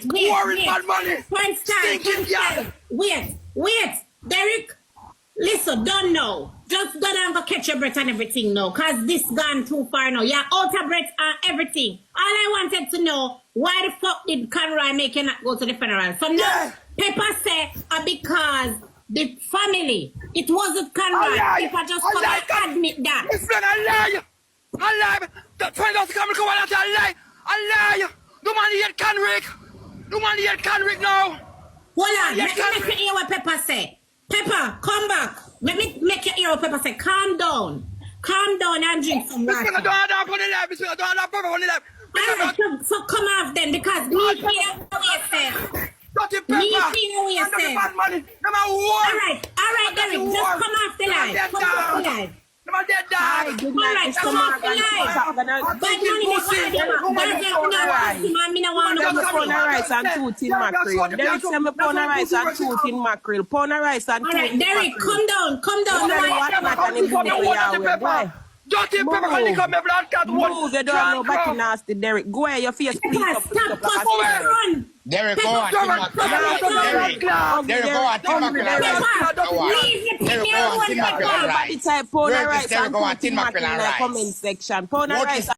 Alright, wait. Point style. Wait. Derrick, listen, don't know. Just go down and go catch your breath and everything now. Cause this gone too far now. You're out of breath and everything. All I wanted to know, why the fuck did Conroy make you not go to the funeral? So now, Peppa said, because the family, it wasn't Conroy. Peppa just come and admit that. I lie. The friend of the camera come out and lie. I lie. The man here Conrick. The man here Conrick now. Hold on, let me make you hear what Peppa say. Peppa, come back. Let me make you hear what Peppa say. Calm down and drink some water. Don't have on the lab. Don't have Peppa on the lab. Alright, so come off then, because me hear what you say. Me hear what you say. Alright, Derrick, just come off the line. Come off the line. Alright, come off the line. Bad money is bad, man. I want to pound of rice and 2 tin mackerel. Derrick said me pound of rice and 2 tin mackerel. Pound of rice and 2 tin mackerel. Derrick, come down. Dirty Peppa, can you come here, blood cat? Move, you don't know back in nasty, Derrick. Go ahead, your face please up. Stop. Derrick, go on, Derrick, go on, Everybody type pound of rice and 2 tin mackerel in the comment section. Pound of rice.